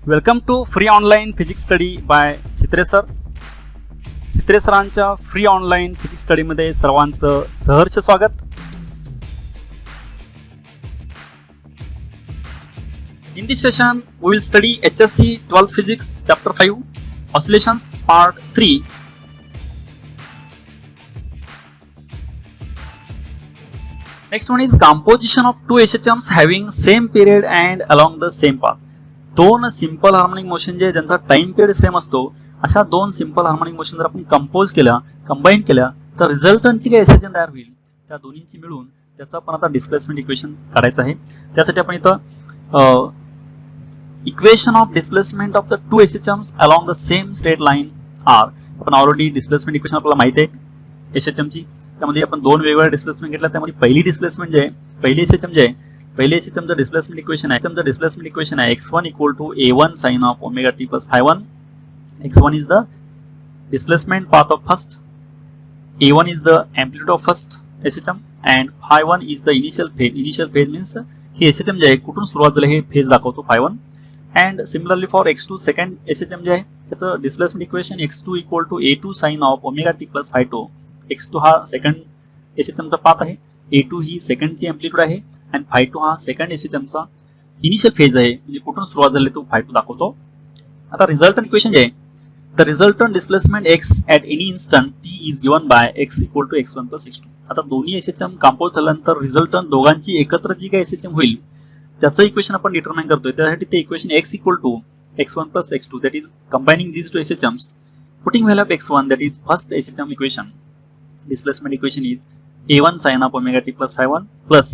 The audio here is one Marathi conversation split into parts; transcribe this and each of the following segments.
Welcome to free online physics study by Sitre sir. Sitre सरांच्या फ्री ऑनलाईन फिजिक्स स्टडीमध्ये सर्वांचं सहर्ष स्वागत. In this session, we will study HSC 12th Physics Chapter 5, Oscillations Part 3. Next one is composition of two SHMs having same period and along the same path. दोन सिंपल हार्मोनिक मोशन जे ज्यांचा टाइम पिरियड सेम असतो अशा दोन सिंपल हार्मोनिक मोशन जर आपण कंपोज केल्या कंबाईन केल्या तर रिझल्टंटची काय एसएचएम तयार होईल त्या दोन्हींची मिळून त्याचा आपण आता डिस्प्लेसमेंट इक्वेशन काढायचं आहे. त्यासाठी आपण इथं equation of displacement of the two SHMs along the same straight line R. आपण ऑलरेडी डिस्प्लेसमेंट इक्वेशन आपल्याला माहिती आहे एसएचएमची. त्यामध्ये आपण दोन वेगवेगळ्या डिस्प्लेसमेंट घेतल्या. त्यामध्ये पहिली डिस्प्लेसमेंट जे आहे पहिली एसएचएम जे आहे पहले एसएचएम द डिस्प्लेसमेंट इक्वेशन है x1 equal to a1 sin of omega t plus phi1. x1 is the displacement path of first, a1 is the amplitude of first SHM and phi1 is the initial phase. Initial phase means he SHM जे आहे कुठून सुरुवात झाली हे फेज दाखवतो phi1. and similarly for x2 second SHM जे आहे त्याचं displacement equation x2 equal to a2 sin of omega t plus phi2. x2 हा सेकंड SHM चा पाथ आहे, a2 ही सेकंडची एम्प्लिट्यूड आहे आणि phi2 हा सेकंड SHM चा इनिशियल फेज आहे म्हणजे कुठून सुरुवात झाली तो phi2 दाखवतो. आता रिझल्टंट इक्वेशन जे आहे the resultant displacement x at any instant t is given by x equal to x1 plus x2. आता दोन्ही SHM कंपोज झाल्यानंतर रिझल्टंट दोघांची एकत्र जी काही SHM होईल त्याचं इक्वेशन आपण डिटरमाइन करतोय. त्यासाठी ते equation x equal to x1 plus x2 that is combining these two SHMs putting value of x1 that is first SHM equation. Displacement equation is a1 sin of omega t plus phi1 plus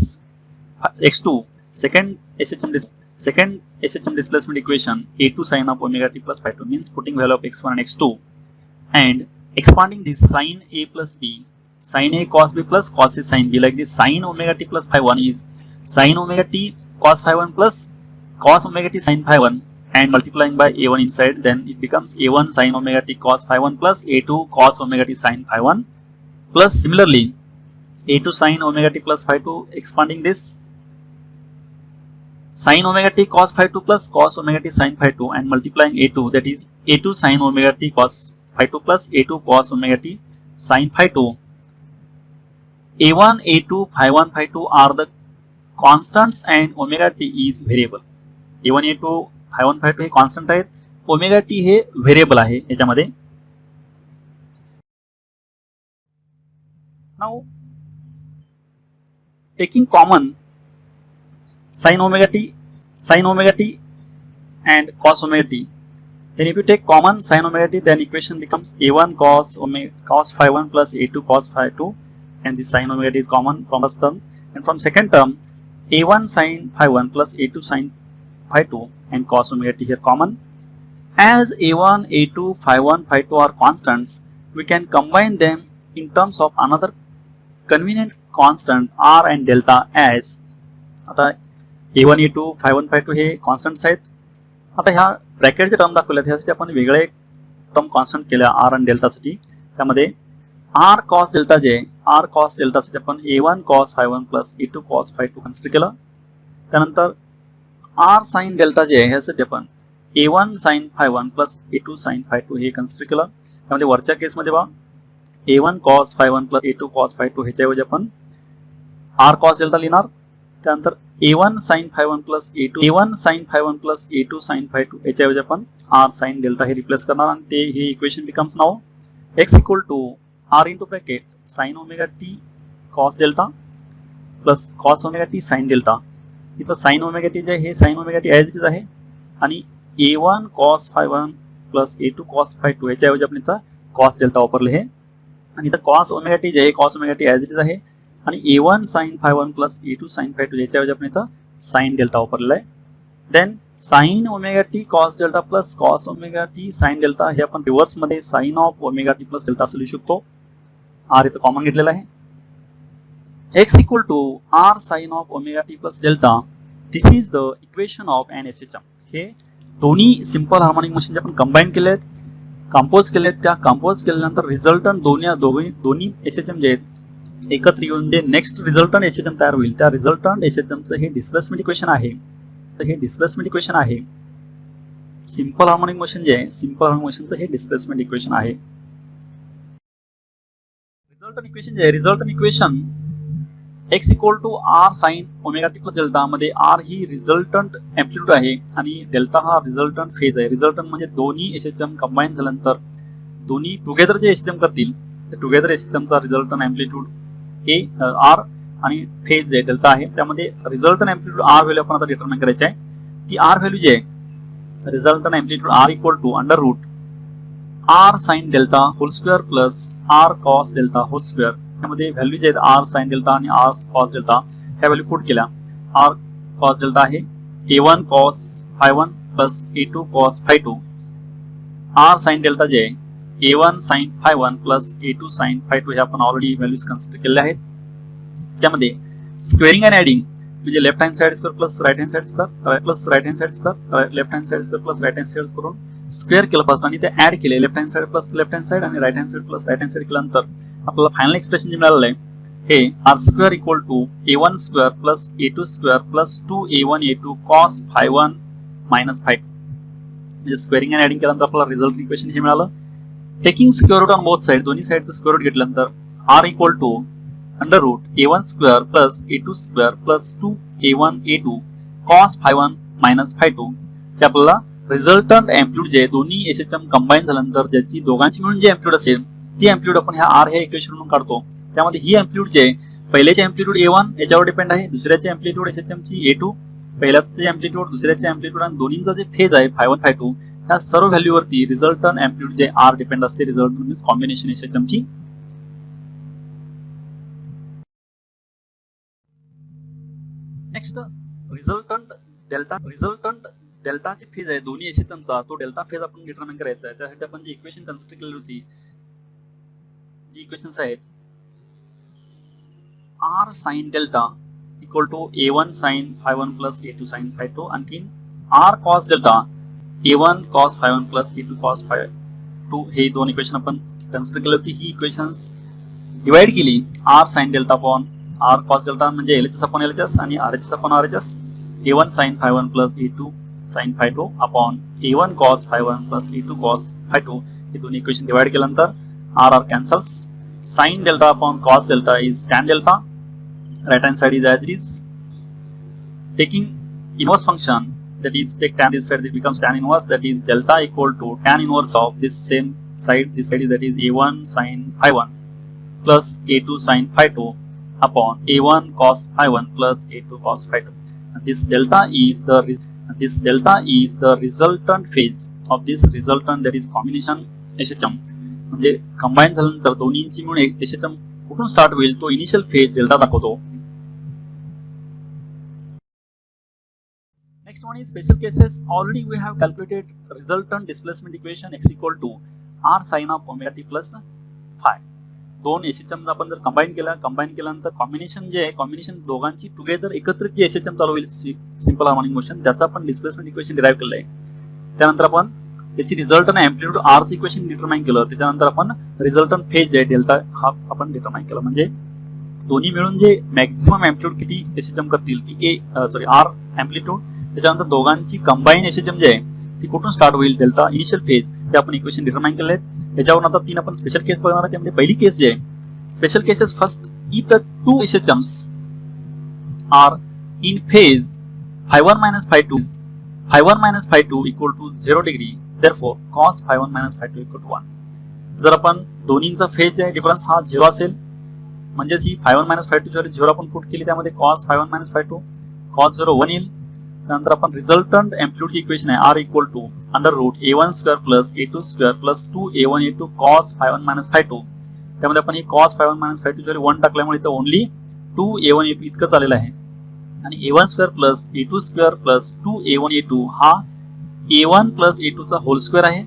x2 second SHM displacement equation a2 sin of omega t plus phi2 means putting value of x1 and x2 and expanding this sin a plus b, sin a cos b plus cos a sin b, like this sin omega t plus phi1 is sin omega t cos phi1 plus cos omega t sin phi1 and multiplying by a1 inside, then it becomes a1 sin omega t cos phi1 plus a2 cos omega t sin phi1 plus similarly a2 sin omega t plus phi2 expanding this sin omega t cos phi2 plus cos omega t sin phi2 and multiplying a2 that is a2 sin omega t cos phi2 plus a2 cos omega t sin phi2. a1 a2 phi1 phi2 are the constants and omega t is variable. a1 a2 phi1 phi2 हे कॉन्स्टंट आहेत, ओमेगा t हे व्हेरिएबल आहे याच्यामध्ये. Now taking common sin omega t and cos omega t, then if you take common sin omega t then equation becomes a1 cos phi1 plus a2 cos phi2 and this sin omega t is common from first term, and from second term a1 sin phi1 plus a2 sin phi2 and cos omega t here common. As a1 a2 phi1 phi2 are constants, we can combine them in terms of another convenient constant r and delta as. आता a1 a2 phi1 phi2 हे कॉन्स्टंट्स आहेत. आता ह्या ब्रॅकेटचे टर्म दाखवल्यात ह्यासाठी आपण वेगळे टर्म कॉन्स्टंट केल्या r आणि डेल्टा साठी. त्यामध्ये r cos delta J r cos delta साठी आपण a1 cos phi1 plus a2 cos phi2 consider केलं. त्यानंतर r sin डेल्टा जे आहे ह्यासाठी आपण a1 sin phi1 plus a2 sin phi2 हे कन्सिडर केलं. त्यामध्ये वरच्या केस मध्ये बघा a1 cos phi1 plus a2 cos phi2 ह्याच्याऐवजी आपण r cos डेल्टा लिहिणार. त्यानंतर a1 sin phi1 plus a2 sin phi2 ह्याच्याऐवजी आपण r sin डेल्टा हे रिप्लेस करणार आणि ते हे equation becomes now x equal to r into bracket sin omega t cos delta plus cos omega t sin delta. इथं sin omega t जे आहे हे sin omega t as it is आहे आणि a1 cos phi1 plus a2 cos phi2 ह्याच्याऐवजी आपण इथं cos डेल्टा वापरले हे आणि इथं cos omega t जे आहे cos omega t as it is आहे आणि a1 sin phi1 plus a2 sin phi2 याच्याऐवजी आपण इथं sin डेल्टा वापरलेला आहे. Then sin omega t cos delta plus cos omega t sin delta हे आपण रिव्हर्स मध्ये sin of omega t plus delta असं लिहू शकतो. r इथं कॉमन घेतलेला आहे. x equal to r sin of omega t plus delta, this is the equation of an SHM. हे दोन्ही सिंपल हार्मोनिक मोशन जे आपण कंबाईन केलेत कंपोज केलेत त्या कंपोज केल्यानंतर रिझल्टंट दोन्ही SHM जे आहेत एकत्र येऊन जे नेक्स्ट रिझल्टंट SHM तयार होईल त्या रिझल्टंट SHM चं हे डिस्प्लेसमेंट इक्वेशन आहे. तर हे डिस्प्लेसमेंट इक्वेशन आहे सिंपल हार्मोनिक मोशन जे आहे सिंपल हार्मोनिक मोशनचं हे डिस्प्लेसमेंट इक्वेशन आहे. रिझल्टंट इक्वेशन जे आहे resultant equation x equal to R sine omega t plus delta मध्ये आर ही रिझल्टंट एम्प्लिट्यूड आहे आणि डेल्टा हा रिझल्टंट फेज आहे. रिझल्टंट म्हणजे दोन्ही एसएचएम कंबाईन झाल्यानंतर दोन्ही टुगेदर जे एसएचएम करतील ते टुगेदर एसएचएमचा रिझल्टंट एम्प्लिट्यूड ए आर आणि फेज जे डेल्टा आहे त्यामध्ये रिझल्टंट एम्प्लिट्यूड आर व्हॅल्यू आपण आता डिटरमाइन करायची आहे. ती आर व्हॅल्यू जी आहे resultant amplitude R equal to under root R sine delta whole square plus R cos delta whole square. त्यामध्ये व्हॅल्यू जे आहेत आर साइन डेल्टा आणि आर कॉस डेल्टा ह्या व्हॅल्यू पुट केल्या. आर कॉस डेल्टा आहे a1 cos phi1 plus a2 cos phi2. R sine delta जे आहे a1 sine phi1 plus a2 sine phi2 हे आपण ऑलरेडी व्हॅल्यूज कन्सिडर केल्या आहेत. त्यामध्ये स्क्वेअरिंग अँड ऍडिंग म्हणजे left hand side square plus right hand side square plus right hand side square left hand side square plus right hand side करून स्क्वेअर केलं फर्स्ट आणि ते ऍड केले left hand side plus left hand side आणि right hand side plus right hand side केल्यानंतर आपल्याला फायनल एक्सप्रेशन जे मिळालेलं आहे हे R square equal to a1 square plus a2 square plus 2a1 a2 cos phi1 minus phi2 म्हणजे स्क्वेअरिंग अँड ऍडिंग केल्यानंतर आपल्याला रिझल्ट इक्वेशन हे मिळालं. Taking square root on both side दोन्ही साइडचं स्क्वेअर रूट घेतल्यानंतर R equal to under root a1 square plus a2 square plus 2a1 a2 cos phi1 minus phi2 हे आपल्याला रिझल्टंट एम्प्लिट्यूड जे दोन्ही एसएचएम कंबाईन झाल्यानंतर ज्याची दोघांची मिळून जे एम्प्लिट्यूड असेल ती एम्प्लिट्यूड आपण ह्या आर ह्या इक्वेशन म्हणून काढतो. त्यामध्ये ही एम्प्लिट्यूड जे पहिल्याचे एम्प्लिट्यूड a1 याच्यावर डिपेंड आहे दुसऱ्याचे एम्प्लिट्यूड एसएचएम ची a2 पहिल्याचे एम्प्लिट्यूड दुसऱ्याचे एम्प्लिट्यूड आणि दोन्हीचा जे फेज आहे phi1 phi2 ह्या सर्व व्हॅल्यूवरती रिझल्टंट एम्प्लिट्यूड जे आर डिपेंड असते. रिझल्टंट मीन्स कॉम्बिनेशन एसएचएम ची. नेक्स्ट रिझल्टंट डेल्टाची फेज आहे दोन्ही एसएचएमचा तो डेल्टा फेज आपण डिटरमाइन करायचा आहे. त्यासाठी आपण जी इक्वेशन कन्सिडर केली होती जी इक्वेशन्स आहेत R sine delta equal to a1 sine phi1 plus a2 sine phi2 आणखीन R cos delta a1 cos phi1 plus a2 cos phi2 हे दोन इक्वेशन आपण कन्सिडर केली होती. ही इक्वेशन्स डिवाइड केली R sine delta upon R cos delta म्हणजे LHS अपॉन LHS आणि RHS upon RHS a1 sine phi1 plus a2 sine phi2 upon a1 cos phi1 plus a2 cos phi2 हे दोन्ही इक्वेशन डिवाइड केल्यानंतर R cancels. Sine delta upon cos delta is tan delta right hand side is as it is. Taking inverse function that is take tan this side it becomes tan inverse that is delta equal to tan inverse of this same side this side is that is a1 sin phi1 plus a2 sin phi2 upon a1 cos phi1 plus a2 cos phi2. And this delta is the resultant phase of this resultant that is combination SHM म्हणजे कंबाईन झाल्यानंतर दोन्हींची मिळून SHM कुठून स्टार्ट होईल तो इनिशियल फेज डेल्टा दाखवतो. Next one is special cases. Already we have calculated resultant displacement equation x equal to r sin of omega t plus phi. दोन एसएचएम आपण जर कंबाईन केल्यानंतर कॉम्बिनेशन जे आहे कॉम्बिनेशन दोघांची टुगेदर एकत्रित जे एसएचएम चालू होईल सिंपल हार्मोनिक मोशन त्याचा आपण डिस्प्लेसमेंट इक्वेशन डिराइव्ह केलं आहे. त्यानंतर आपण त्याची रिझल्टंट एम्प्लिट्यूड आर चे इक्वेशन डिटरमाइन केलं. त्याच्यानंतर आपण रिझल्टंट फेज जे डेल्टा हा आपण डिटरमाइन केला म्हणजे दोन्ही मिळून जे मॅक्झिमम एम्प्लिट्यूड किती एसएचएम करतील की आर एम्प्लिट्यूड त्याच्यानंतर दोघांची कंबाईन एसएचएम जे आहे ती कुठून स्टार्ट होईल डेल्टा इनिशियल फेज ते आपण इक्वेशन डिटरमाइन केले आहेत. याच्यावरून आता तीन आपण स्पेशल केस बघणार आहे. त्यामध्ये पहिली केस जे आहे special cases first if the two SHMs are in phase phi1 minus phi2 equal to 0 degree therefore cos phi1 minus phi2 equal to 1. जर आपण दोन्हींचा फेज आहे डिफरन्स हा 0 असेल म्हणजे ही phi1 minus phi2 ची 0 आपण पुट केली त्यामध्ये cos phi1 minus phi2 cos 0 1 येईल. त्यानंतर आपण रिझल्टंट एम्प्लिट्यूड इक्वेशन आहे r equal to under root a1 square plus a2 square plus 2a1 a2 cos phi1 minus phi2 त्यामध्ये आपण हे cos phi1 minus phi2 ची 1 टाकल्यामुळे इथं ओन्ली 2a1 a2 इतकंच आलेलं आहे आणि a1 square plus a2 square plus 2a1 a2 हा a1 प्लस a2 चा होल स्क्वेअर आहे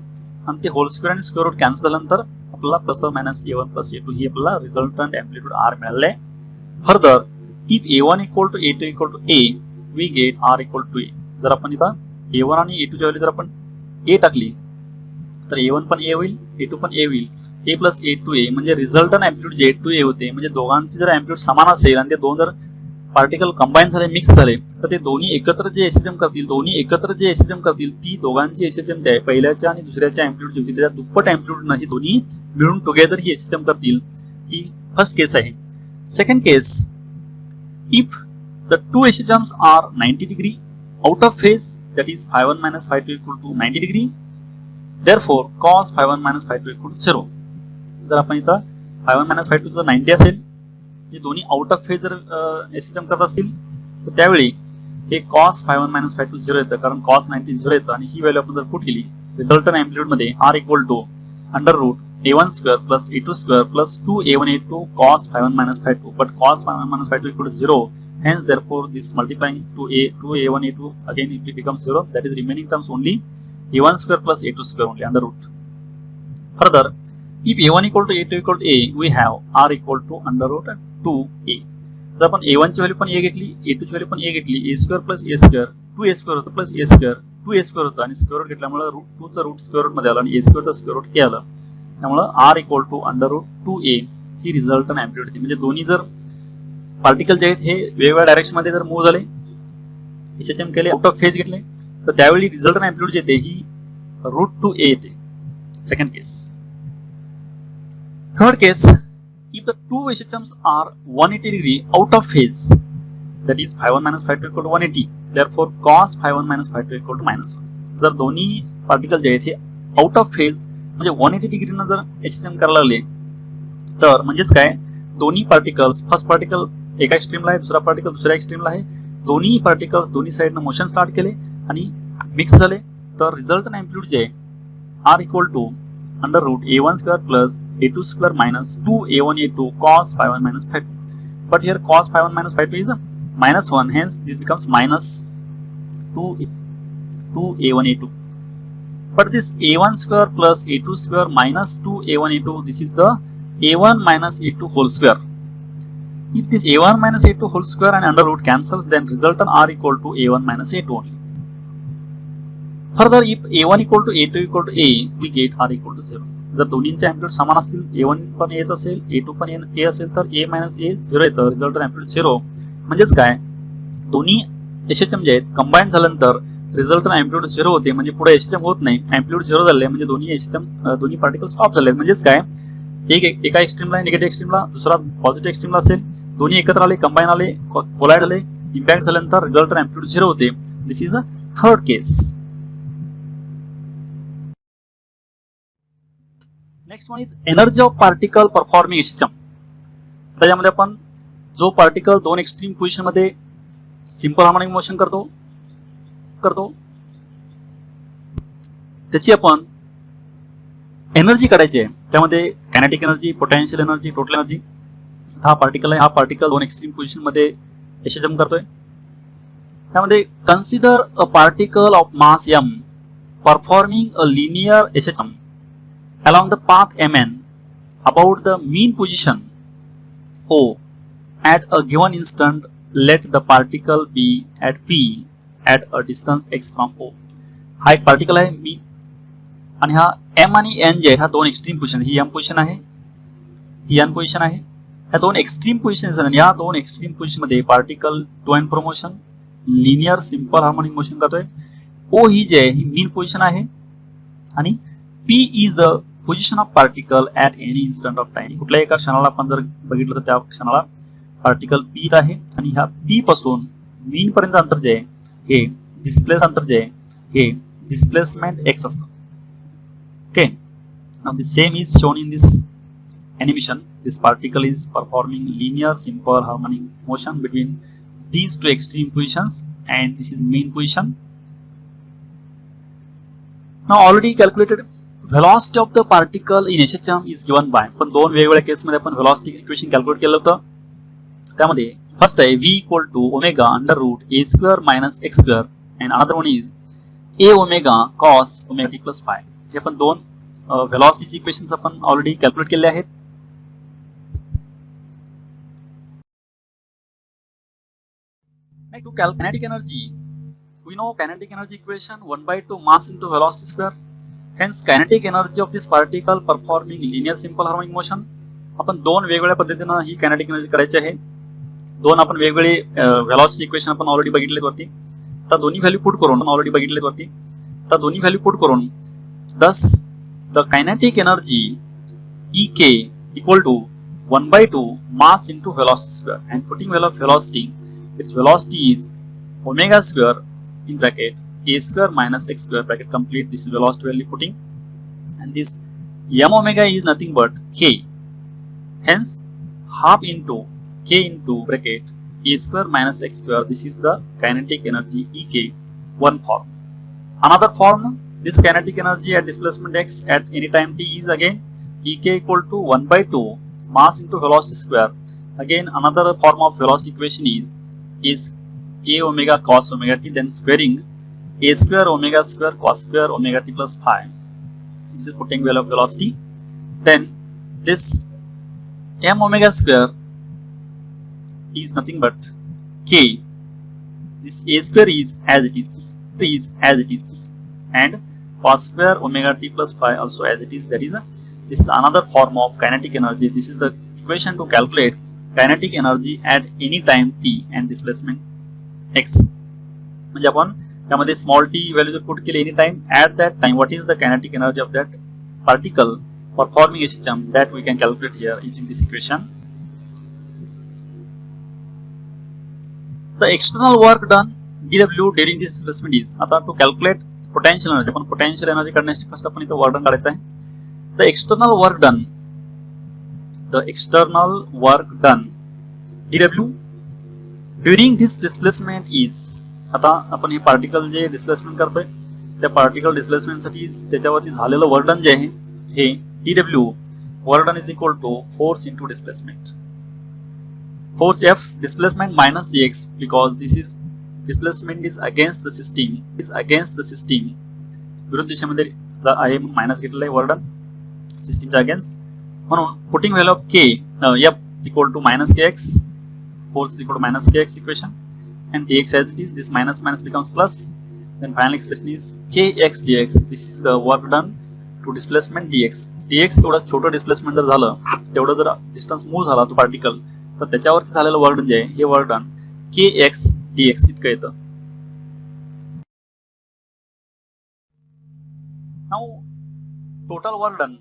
आणि ते होल स्क्वेअर आणि स्क्वेअर रूट कॅन्सल झाल्यानंतर आपल्याला plus or minus a1 plus a2 ही आपल्याला रिझल्टंट एम्प्लिट्यूड r मिळाले. Further if a1 equal to a2 equal to a we get r equal to a. जर आपण इथं a1 आणि a2 च्या ऐवजी जर आपण a टाकली तर a1 पण a होईल a2 पण a होईल a प्लस a2a म्हणजे रिझल्टंट एम्प्लिट्यूड जे 2a होते म्हणजे दोघांचे जर एम्प्लिट्यूड समान असेल आणि ते दोन जर पार्टिकल कंबाईन झाले, मिक्स झाले, तर ते दोन्ही एकत्र जे एसएचएम करतील ती दोघांची एसएचएम जे आहे पहिल्याच्या आणि दुसऱ्याच्या अँप्लिट्यूड होती त्याच्या दुप्पट अँप्लिट्यूड ही दोन्ही मिळून टुगेदर ही एसएचएम करतील. ही फर्स्ट केस आहे. Second case, if the two SHMs are 90 degree out of phase, that is phi1 minus phi2 equal to 90 degree, therefore cos phi1 minus phi2 equal to 0. जर आपण इथं phi1 minus phi2 जर 90 असेल, जे दोन्ही आउट ऑफ फेज जर एसएचएम करत असतील, तर त्यावेळी हे cos phi1 minus phi2 0 येतं, कारण cos 90 0 येतं, आणि ही व्हॅल्यू आपण जर पुट केली रिझल्टंट अँप्लिट्यूड मध्ये r equal to under root a1 square plus a2 square plus 2a1 a2 cos phi1 minus phi2, but cos phi1 minus phi2 equal to 0. Hence, therefore, this multiplying to a1 a2 again it becomes 0. That is remaining terms only a1 square plus a2 square only under root. Further, if a1 equal to a2 equal to a, we have r equal to under root 2a. जर आपण a1 ची व्हॅल्यू पण a घेतली, a2 ची व्हॅल्यू पण a घेतली, a square plus a square 2a square होतं plus a square 2a square होतं, आणि स्क्वेअर रूट घेतल्यामुळे रूट 2 चं रूट स्क्वेअर रूट मध्ये आलं आणि a स्क्वेअर चं स्क्वेअर रूट a आलं. त्यामुळे r equal to under root 2a ही रिझल्टंट अँप्लिट्यूड होती. म्हणजे दोन्ही जर पार्टिकल जे आहेत हे वेगवेगळ्या डायरेक्शन मध्ये जर मूव्ह झाले, एसएचएम केले, आउट ऑफ फेज घेतले, तर त्यावेळी रिझल्टंट अँप्लिट्यूड जे येते ही रूट 2a येते. Second case. Third case, if the two SHMs are 180 degree out of phase, that is phi1 minus phi2 equal to 180, therefore cos phi1 minus phi2 equal to -1. जर दोन्ही पार्टिकल जे आहेत हे आउट ऑफ फेज म्हणजे 180 डिग्रीनं जर एसएचएम करायला लागले, तर म्हणजेच काय, दोन्ही पार्टिकल्स, फर्स्ट पार्टिकल एका एक्स्ट्रीमला आहे, दुसरा पार्टिकल दुसऱ्या एक्स्ट्रीमला आहे, दोन्ही पार्टिकल्स दोन्ही साइडनं मोशन स्टार्ट केले आणि मिक्स झाले, तर रिझल्टंट अँप्लिट्यूड जे आहे r equal to under root a1 square plus a2 square minus 2a1 a2 cos phi1 minus phi2. But here cos phi1 minus phi2 is -1, hence this becomes minus 2a1 a2. But this a1 square plus a2 square minus 2a1 a2, this is the a1 minus a2 whole square. If this a1 minus a2 whole square and under root cancels, then resultant r equal to a1 minus a2 only. Further, if a1 equal to a2 equal to a, we get r equal to 0. जर दोन्हींचे अँप्लिट्यूड समान असतील, a1 पण a असेल, a2 पण a असेल, तर a minus a 0 येतं, रिझल्टंट अँप्लिट्यूड 0. म्हणजेच काय, दोन्ही एसएचएम जे आहेत कंबाईन झाल्यानंतर रिझल्टंट अँप्लिट्यूड 0 होते, म्हणजे पुढे एसएचएम होत नाही, अँप्लिट्यूड 0 झाले म्हणजे दोन्ही एसएचएम दोन्ही पार्टिकल स्टॉप झाले. म्हणजेच काय, एका एक्स्ट्रीमला निगेटिव्ह एक्स्ट्रीमला, दुसरा पॉझिटिव्ह एक्स्ट्रीमला असेल, दोन्ही एकत्र आले, कंबाईन आले, कोलाइड आले, इम्पॅक्ट झाल्यानंतर रिझल्टंट अँप्लिट्यूड 0 होते. This is a third case. Next one is energy of particle performing SHM. त्याच्यामध्ये आपण जो पार्टिकल दोन एक्स्ट्रीम पोझिशन मध्ये सिंपल हार्मोनिक मोशन करतो त्याची आपण एनर्जी काढायची आहे. त्यामध्ये kinetic energy, potential energy, total energy. हा पार्टिकल आहे, हा पार्टिकल दोन एक्स्ट्रीम पोझिशन मध्ये एसएचएम करतोय. त्यामध्ये consider a particle of mass m performing a linear SHM along the path mn about the mean position o at a given instant. Let the particle be at p at a distance x from o. हा एक पार्टिकल आहे मी, आणि हा m आणि n जे आहे हा दोन एक्स्ट्रीम पोझिशन, ही m पोझिशन आहे, ही n पोझिशन आहे. ह्या दोन एक्स्ट्रीम पोझिशन, या दोन एक्स्ट्रीम पोझिशन मध्ये particle to and fro motion, linear simple harmonic motion करतोय. o ही जे आहे ही मीन पोझिशन आहे, आणि p is the position of particle at any instant of time. कुठल्याही एका क्षणाला आपण जर बघितलं तर त्या क्षणाला पार्टिकल p आहे, आणि ह्या p पासून मीन पर्यंत अंतर जे आहे हे डिस्प्लेस अंतर जे आहे हे डिस्प्लेसमेंट x असतं. Okay, now the same is shown in this animation. This particle is performing linear simple harmonic motion between these two extreme positions, and this is mean position. Now already calculated velocity of the particle in SHM is given by, पण दोन वेगवेगळ्या केस मध्ये आपण velocity इक्वेशन कॅल्क्युलेट केलं होतं. त्यामध्ये फर्स्ट आहे v equal to omega under root a square minus x square, and another one is a omega cos omega t plus phi. हे पण दोन velocity इक्वेशन्स आपण ऑलरेडी कॅल्क्युलेट केले आहेत. To calculate kinetic energy, we know kinetic energy equation 1/2 mass into velocity square. Hence kinetic energy of this particle performing linear simple harmonic motion. आपण दोन वेगवेगळ्या पद्धतीने ही kinetic energy काढायची आहे. दोन आपण वेगवेगळे व्हेलॉसिटी इक्वेशन आपण ऑलरेडी बघितलेत वरती. तर दोन्ही व्हॅल्यू पुट करून thus the kinetic energy Ek equal to 1 by 2 mass into velocity square, and putting velocity, its velocity is omega square in bracket a square minus x square bracket complete. This is velocity value putting, and this m omega is nothing but k, hence half into k into bracket a square minus x square. This is the kinetic energy Ek, one form. Another form, this kinetic energy at displacement x at any time t is again Ek equal to 1 by 2 mass into velocity square. Again another form of velocity equation is a omega cos omega t, then squaring a square omega square cos square omega t plus phi. This is putting value of velocity. Then this m omega square is nothing but k. This a square is as it is, and cos square omega t plus phi also as it is. This is another form of kinetic energy. This is the equation to calculate kinetic energy at any time t and displacement x. म्हणजे आपण त्यामध्ये स्मॉल t व्हॅल्यू जर पुट केली any time at that time, what is the kinetic energy of that particle performing a system, that we can calculate here using this equation. The external work done dW during this displacement is, आता to calculate potential energy, आपण potential energy काढण्यासाठी फर्स्ट आपण इथं वर्क डन काढायचं आहे. The external work done dW during this displacement is, आता आपण हे पार्टिकल जे डिस्प्लेसमेंट करतोय त्या पार्टिकल डिस्प्लेसमेंट साठी त्याच्यावरती झालेलं वर्क डन जे आहे हे dW work done is equal to force into displacement. Force F displacement minus dx, because this is displacement is against the system, विरुद्ध दिशेमध्ये आहे मायनस घेतलेलं आहे वर्क डन सिस्टीमच्या अगेन्स्ट. म्हणून putting value of k f equal to minus kx, force is equal to minus kx equation, and dx as it is, this minus becomes plus, then final expression is kx dx. This is the work done to displacement dx. एवढं छोटं डिस्प्लेसमेंट जर झालं, तेवढं जर डिस्टन्स मूव्ह झाला तो पार्टिकल, तर त्याच्यावरती झालेलं वर्क डन जे आहे हे वर्क डन kx dx इतकं येतं. Now total work done,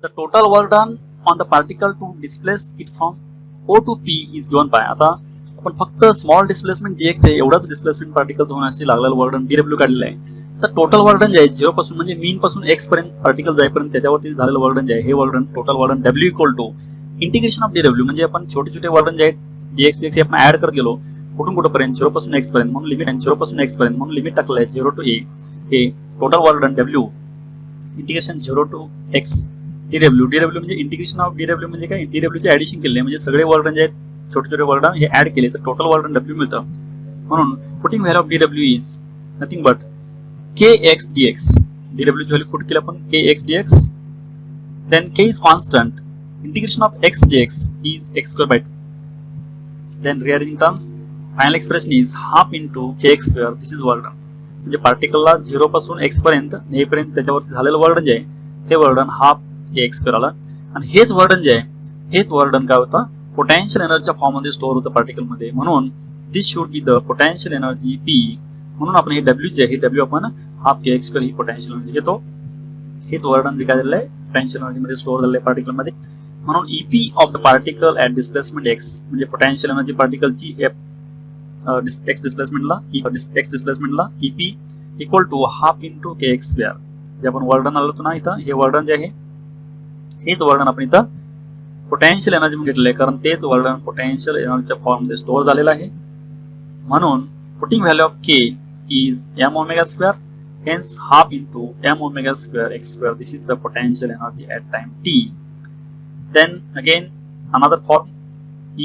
the total work done on the particle to displace it from O to P is given by, आता आपण फक्त स्मॉल डिस्प्लेसमेंट dx आहे एवढाच डिस्प्लेसमेंट पार्टिकल होण्यासाठी लागलेलं वर्क डन dW काढलेलं आहे. तर टोटल वर्क डन जे आहे 0 पासून म्हणजे मीन पासून x पर्यंत पार्टिकल जाईपर्यंत त्याच्यावरती झालेलं वर्क डन जे आहे हे work done total work done W equal to integration of dW, म्हणजे आपण छोटे छोटे वर्क डन जे आहेत dx dx हे आपण ऍड करत गेलो कुठून कुठपर्यंत 0 पासून x पर्यंत, म्हणून लिमिट 0 पासून x पर्यंत, म्हणून लिमिट टाकलं आहे 0 टू a. हे total work done W integration 0 to x dW म्हणजे इंटिग्रेशन ऑफ dW म्हणजे काय, dW चे ऍडिशन केले म्हणजे सगळे वर्क डन जे आहेत छोटे छोटे वर्क डन हे ऍड केले तर टोटल वर्क डन W मिळतं. म्हणून putting value of dW is nothing but kx dx. dW ची व्हॅल्यू पुट केली आपण kx dx, then k is constant, integration of x dx is x square by 2, then rearranging terms final expression is half into kx square. This is work done, म्हणजे पार्टिकलला 0 पासून x पर्यंत नेपर्यंत त्याच्यावरती झालेलं वर्क डन जे आहे हे work done half kx square आला. आणि हेच वर्क डन जे आहे हेच वर्क डन काय होतं पोटेन्शियल एनर्जीच्या फॉर्म मध्ये स्टोअर होतं पार्टिकल मध्ये. म्हणून this should be the potential energy P. म्हणून आपण हे W जे आहे हे W आपण हाफ kx स्क्वेअर ही पोटेन्शियल एनर्जी घेतो. हेच वर्क डन जे काय झालेलं आहे पोटेन्शियल एनर्जी मध्ये स्टोअर झालेलं आहे पार्टिकल मध्ये. म्हणून EP of the particle at displacement x म्हणजे पोटेन्शियल एनर्जी पार्टिकलची x डिस्प्लेसमेंटला EP equal to half into kx square. जे आपण वर्क डन आलो होतो ना इथं हे वर्क डन जे आहे हेच वर्क डन आपण इथं पोटेन्शियल एनर्जी मध्ये घेतलेलं आहे कारण तेच वर्क डन पोटेन्शियल एनर्जीच्या फॉर्म मध्ये स्टोअर झालेलं आहे. म्हणून putting value of k is m omega square, hence half into m omega square x square. This is the potential energy at time t. Then again another form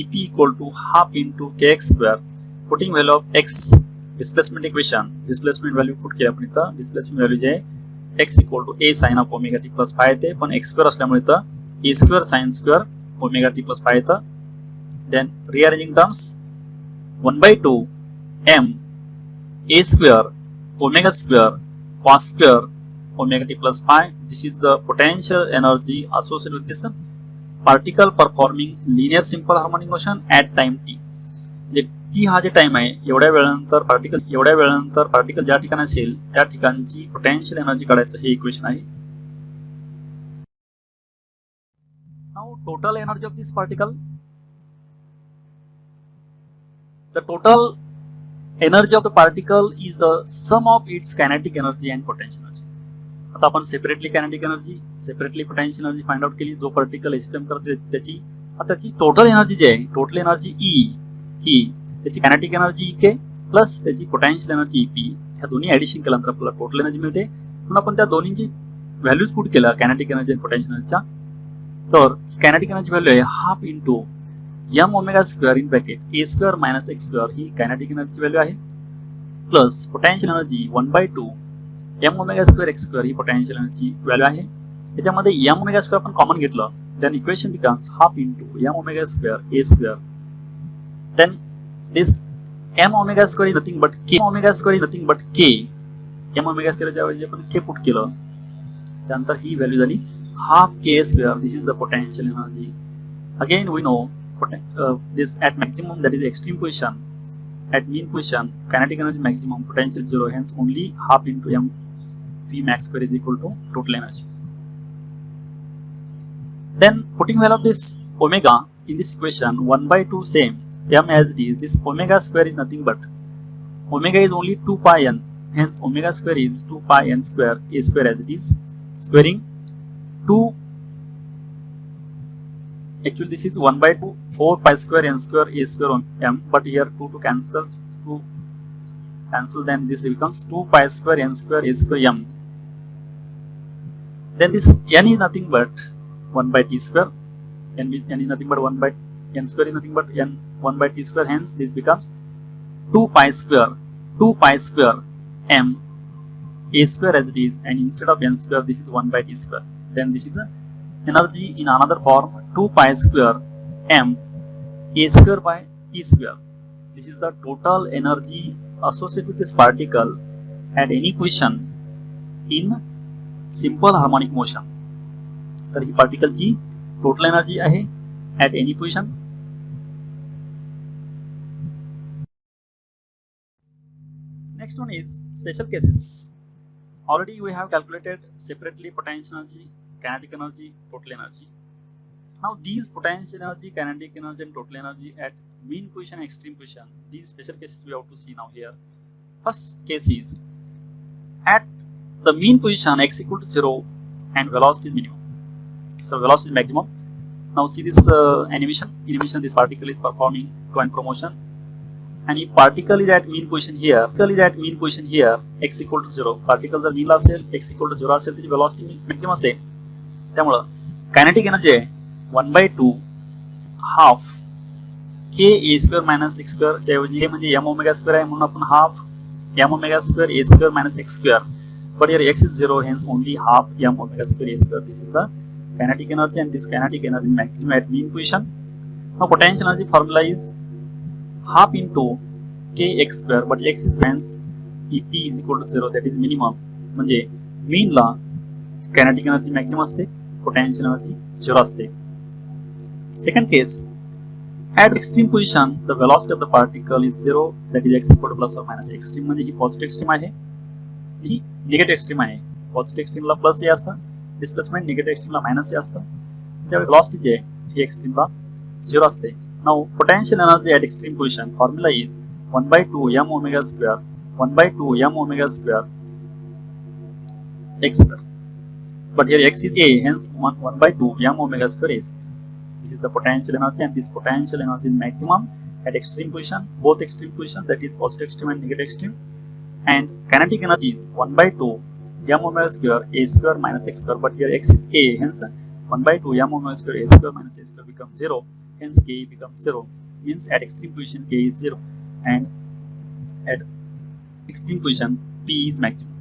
EP equal to half into kx square. Putting value of x displacement equation, displacement value put केली आपण इथं displacement value जे x equal to a sin of omega t plus phi येते, पण x square असल्यामुळे इथं a square sin square omega t plus phi येतं. Then rearranging terms 1 by 2 m a square omega square cos square omega t plus phi. This is the potential energy associated with this particle performing linear simple harmonic motion at time T. म्हणजे टी हा जे टाइम आहे एवढ्या वेळानंतर पार्टिकल ज्या ठिकाणी असेल त्या ठिकाणची पोटेन्शियल एनर्जी काढायचं हे इक्वेशन आहे. Now total energy of this particle, the total energy of the particle is the sum of its kinetic energy and potential energy. आता आपण separately kinetic energy separately potential energy find out केली. जो पार्टिकल एचएचएम करतो त्याची टोटल एनर्जी जी आहे, टोटल एनर्जी ई ही त्याची कायनेटिक एनर्जी ई के प्लस त्याची पोटेन्शियल एनर्जी ई पी, ह्या दोन्ही ऍडिशन केल्यानंतर आपल्याला टोटल एनर्जी मिळते. म्हणून आपण त्या दोन्हीची व्हॅल्यूज पुट केल्या कायनेटिक एनर्जी आणि पोटेन्शियल एनर्जीच्या. तर कायनेटिक एनर्जी व्हॅल्यू आहे half into m omega square in bracket a square minus x square ही कायनेटिक एनर्जी व्हॅल्यू आहे, plus potential energy 1/2 m omega square x square ही पोटेन्शियल एनर्जी व्हॅल्यू आहे. याच्यामध्ये m ओमेगा स्क्वेअर आपण कॉमन घेतलं, then equation becomes half into m omega square a square. Then this m omega square is nothing but k, omega square is nothing but k, m omega square ज्यावेळी आपण k पुट केलं त्यानंतर ही व्हॅल्यू झाली half k square. This is the potential energy. Again we know this at maximum, that is extreme position, at mean position kinetic energy maximum, potential 0, hence only half into m v max square is equal to total energy. Then putting value of this omega in this equation 1/2 same m as it is, this omega square is nothing but omega is only 2 pi n, hence omega square is 2 pi n square a square as it is, squaring 2, actually this is 1/2 4 pi square n square a square on m, but here 2 cancel, then this becomes 2 pi square n square a square m. Then this n is nothing but 1/t square, n is nothing but 1 by n square is nothing but n 1/t square, hence this becomes 2 pi square m a square as it is, and instead of n square this is 1/t square. Then this is a energy in another form 2 pi square m a square by t square. This is the total energy associated with this particle at any position in simple harmonic motion. तर ही पार्टिकल ची टोटल एनर्जी आहे at any position. Next one is special cases. Already we have calculated separately potential energy, kinetic energy, total energy. Now these potential energy, kinetic energy and total energy at mean position and extreme position, these special cases we have to see now here. First case is at the mean position x equal to 0 and velocity is minimum. So velocity is maximum. Now see this animation. This particle is performing to and promotion, and if particle is at mean position here, x equal to 0, particle जर mean ला असेल x equal to 0 असेल त्याची velocity maximum असते. त्यामुळे kinetic energy आहे 1/2 half k a square minus x square च्या ऐवजी म्हणजे m ओमेगा स्क्वेअर आहे म्हणून आपण half m omega square a square minus x square, but here x is 0, hence only half m omega square a square. This is the kinetic energy, and this kinetic energy is maximum at mean position. Now potential energy formula is half into kx square, but x is hence EP is equal to 0, that is minimum. म्हणजे mean ला kinetic energy maximum असते, potential energy 0 असते. Second case, at extreme position the velocity of the particle is 0, that is x equal to plus or minus. Extreme म्हणजे ही positive extreme आहे, ही निगेटिव्ह एक्स्ट्रीम आहे. पॉझिटिव्ह एक्स्ट्रीमला प्लस ए असतं, डिस्प्लेसमेंट निगेटिव्ह एक्स्ट्रीमला मायनस ए असतं. त्यावेळी वेलोसिटी जे आहे ही एक्स्ट्रीमला 0 असते. Now potential energy at extreme position formula is 1/2 m omega square 1/2 m omega square x square. But here x is a, hence 1/2 m omega square is. This is the potential energy, and this potential energy is maximum at extreme position, both extreme positions, that is positive extreme and negative extreme. And kinetic energy is 1/2 m omega square a square minus x square. But here x is a, hence 1/2 m omega square a square minus a square becomes 0. Hence k becomes 0. Means at extreme position k is 0, and at extreme position p is maximum.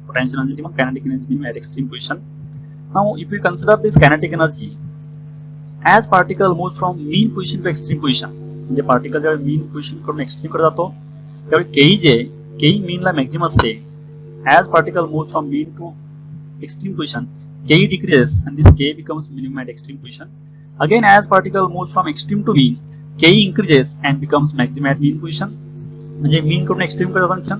Potential energy minimum, kinetic energy minimum at extreme position. Now, if we consider this kinetic energy as particle moves from mean position to extreme position, म्हणजे particle जेव्हा mean position कडून extreme कडे जातो त्यावेळी ke जे ke mean ला maximum असते. As particle moves from mean to extreme position, ke decreases and this ke becomes minimum at extreme position. Again as particle move from extreme to mean K increases and becomes maximum at mean position. म्हणजे मीन कडून एक्स्ट्रीम कडे जाताना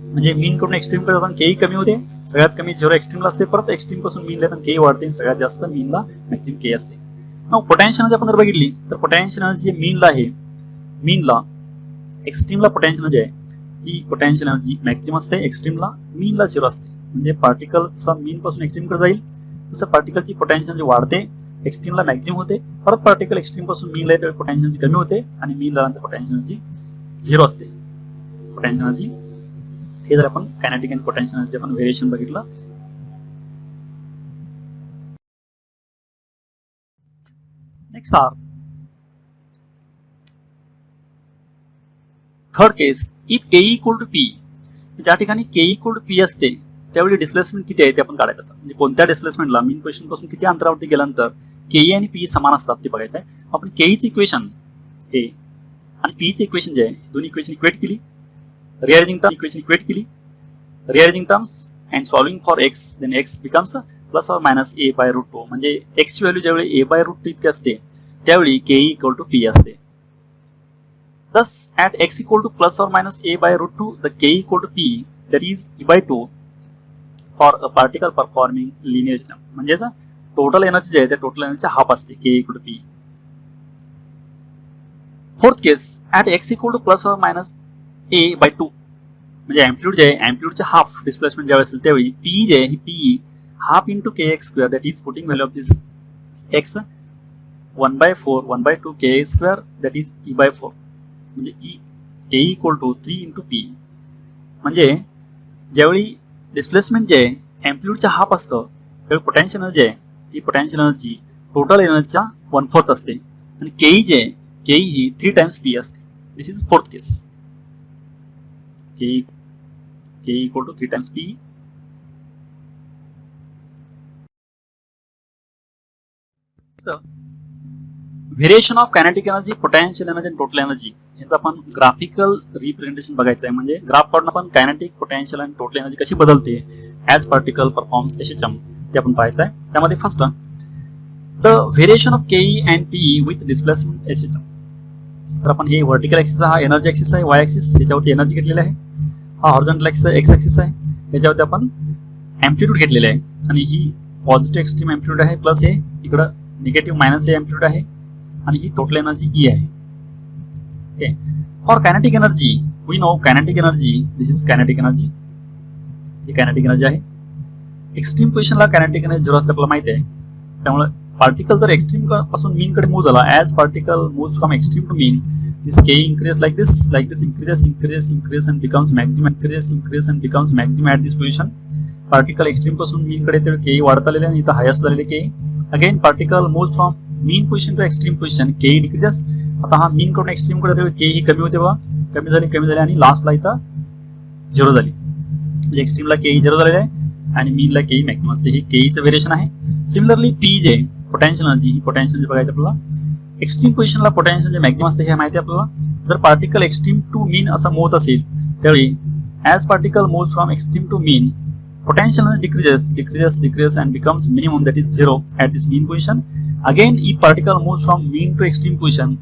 म्हणजे मीन कडून एक्स्ट्रीम कडे जाताना के कमी होते, सगळ्यात कमी 0 एक्स्ट्रीमला असते, परत एक्स्ट्रीम पासून मीन येताना के वाढते, सगळ्यात जास्त मीनला मॅक्झिमम के असते. नाउ पोटेन्शियल एनर्जी आपण जर बघितली तर पोटेन्शियल एनर्जी मीनला आहे, मीनला एक्स्ट्रीमला पोटेन्शियल एनर्जी आहे ही पोटेन्शियल एनर्जी मॅक्झिमम असते, एक्स्ट्रीमला मीनला 0 असते. म्हणजे पार्टिकल जसा मीन पासून एक्स्ट्रीम कडे जाईल तसं पार्टिकलची पोटेन्शियल एनर्जी वाढते, एक्स्ट्रीमला मॅक्झिमम होते, परत पार्टिकल एक्स्ट्रीम पासून मीनला येते पोटेन्शियल एनर्जी कमी होते आणि मीनला नंतर पोटेन्शियल एनर्जी 0 असते. पोटेन्शियल एनर्जी हे जर आपण कायनेटिक अँड पोटेन्शियल एनर्जी आपण व्हेरिएशन बघितलं. Next our third case if K equal to P. ज्या ठिकाणी के इक्वल टू पी असते त्यावेळी डिस्प्लेसमेंट किती आहे ते आपण काढायचं. म्हणजे कोणत्या डिस्प्लेसमेंटला मीन पोझिशन पासून किती अंतरावरती गेल्यानंतर के आणि पी समान असतात ते बघायचं आहे. आपण केईचं इक्वेशन हे आणि पीचं इक्वेशन जे आहे दोन्ही इक्वेशन इक्वेट केली, rearranging terms equation equate केली, rearranging terms and solving for x, then x becomes plus or minus a by root 2. म्हणजे x ची व्हॅल्यू ज्यावेळी a by root 2 इतकी असते त्यावेळी ke equal to p असते. Thus at x equal to plus or minus a by root 2 the ke equal to p that is e by 2 for a particle performing linear system. म्हणजे टोटल एनर्जी जे आहे त्या टोटल एनर्जीचा हाफ असते ke equal to p. Fourth case at x equal to plus or minus a by 2 म्हणजे एम्प्लिट्यूड जे आहे एम्प्लिट्यूडचे हाफ डिस्प्लेसमेंट ज्यावेळी असेल त्यावेळी पी जे आहे ही P half into K X square that is putting value of this X 1/4 1/2 K X square that is E by 4 म्हणजे K equal to 3 into P. म्हणजे ज्यावेळी डिस्प्लेसमेंट जे आहे एम्प्लिट्यूडच्या हाफ असतं त्यावेळी पोटेन्शियल एनर्जी आहे ही पोटेन्शियल एनर्जी टोटल एनर्जीच्या 1/4 असते आणि के जे आहे के ही 3 टाइम्स पी असते. This is fourth case. K equal to 3 times P. Variation of kinetic energy, potential energy and total energy याचं आपण ग्राफिकल रिप्रेझेंटेशन बघायचं आहे. म्हणजे ग्राफ काढून आपण कायनेटिक, पोटेन्शियल आणि टोटल एनर्जी कशी बदलते ॲज पार्टिकल परफॉर्म्स एसएचएम ते आपण पाहायचं आहे. त्यामध्ये first the variation of K and P with displacement SHM. तर आपण हे व्हर्टिकल ऍक्सिस हा एनर्जी ऍक्सिस आहे, वाय ऍक्सिस याच्यावरती एनर्जी घेतलेली आहे, हा हॉरिझॉन्टल ऍक्सिस एक्स ऍक्सिस आहे याच्यावरती आपण एम्प्लिट्यूड घेतलेले आहे आणि ही पॉझिटिव्ह एक्स्ट्रीम एम्प्लिट्यूड आहे प्लस हे इकडं निगेटिव्ह मायनस हे एम्प्लिट्यूड आहे आणि ही टोटल एनर्जी ई आहे. Okay. For kinetic energy we know kinetic energy this is kinetic energy, ही कायनेटिक एनर्जी आहे. एक्स्ट्रीम पोझिशनला कायनेटिक एनर्जी 0 असते आपल्याला माहिती आहे. त्यामुळे पार्टिकल जर एक्स्ट्रीम पासून मीन कडे मूव्ह झाला as particle move from extreme to mean this k increases like this increases and becomes maximum, increases and becomes maximum at this position. Particle extreme पासून मीन कडे तर k वाढत आलेले आणि इथं हायेस्ट झालेले k. Again particle move from mean position to extreme position k decreases. आता हा मीन कडून एक्स्ट्रीम कडे तर k ही कमी होते बघा, कमी झाली आणि लास्टला इथं 0 झाली. म्हणजे एक्स्ट्रीमला k ही 0 झालेले आहे आणि मीनला k मॅक्सिमम असते. ही k चं व्हेरिएशन आहे. सिमिलरली p जे पोटेन्शियल एनर्जी ही पोटेन्शियल एनर्जी बघायचं आपल्याला. एक्स्ट्रीम पोझिशनला पोटेन्शियल जे मॅक्सिमम असते हे माहिती आहे आपल्याला. जर पार्टिकल एक्स्ट्रीम टू मीन असं मूव्ह असेल त्यावेळी as particle move from extreme to mean potential decreases and becomes minimum that is 0 at this mean position. Again if particle moves from mean to extreme position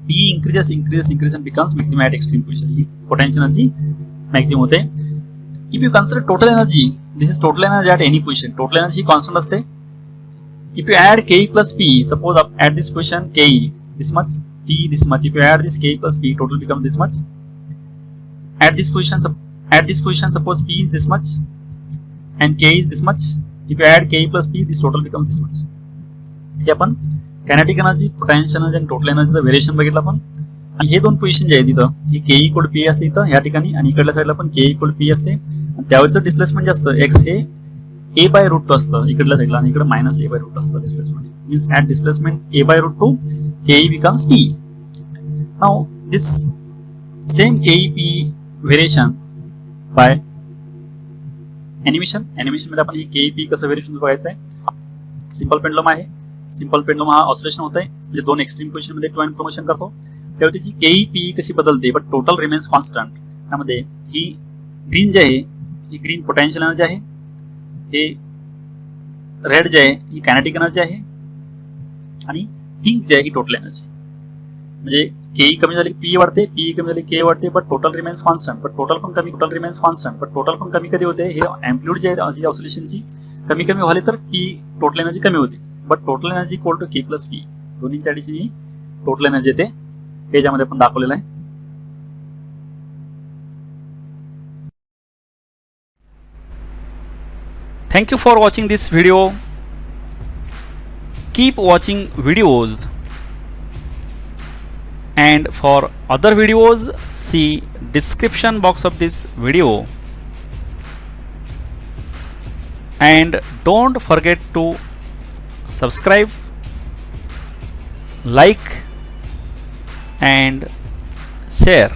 P increases and becomes maximum at extreme position. He potential energy maximum होते. If you consider total energy, this is total energy at any position. Total energy constant असते. If you add ke plus p, suppose at this position ke this much, p this much. If you add this ke plus p, total becomes this much. At this position, suppose p is this much and k is this much. If you add ke plus p, this total becomes this much. हे आपण कायनेटिक एनर्जी, पोटेन्शियल एनर्जी आणि टोटल एनर्जीचं व्हेरिएशन बघितलं आपण. आणि हे दोन पोझिशन जे आहे तिथं ही के इक्वल पी असते इथं या ठिकाणी आणि इकडल्या साईडला पण के इक्वल पी असते आणि त्यावेळेचं डिस्प्लेसमेंट जे असतं एक्स हे a by root 2 असतं इकडल्या साईडला आणि इकडे मायनस a by root असतं displacement. Means at displacement a by root 2 ke becomes p. Now this same ke p variation by animation मध्ये आपण ही ke p कसं व्हेरिएशन बघायचं आहे. सिंपल पेंडुलम आहे. सिंपल पेंडुलम हा ऑसिलेशन होत आहे म्हणजे दोन एक्स्ट्रीम पोझिशन मध्ये टू एंड मोशन करतो त्यावेळी त्याची के पी कशी बदलते बट टोटल रिमेन्स कॉन्स्टंट. त्यामध्ये ही ग्रीन जे आहे ही ग्रीन पोटेन्शियल एनर्जी आहे, हे रेड जे आहे ही कायनेटिक एनर्जी आहे आणि हिंग जी आहे ही टोटल एनर्जी. म्हणजे केई कमी झाली पी वाढते, पी कमी झाली के वाढते, but total remains constant. But total पण कमी, total remains constant. But total पण कमी कधी होते, हे अँप्लिट्यूड जे आहे ऑसिलेशनची कमी कमी व्हाली तर पी टोटल एनर्जी कमी होते. But total energy equal to K plus P, दोन्हीच्या ऍडिशन टोटल एनर्जी येते. हे ज्यामध्ये आपण दाखवलेलं आहे. Thank you for watching this video. Keep watching videos, and for other videos see description box of this video, and don't forget to subscribe, like and share.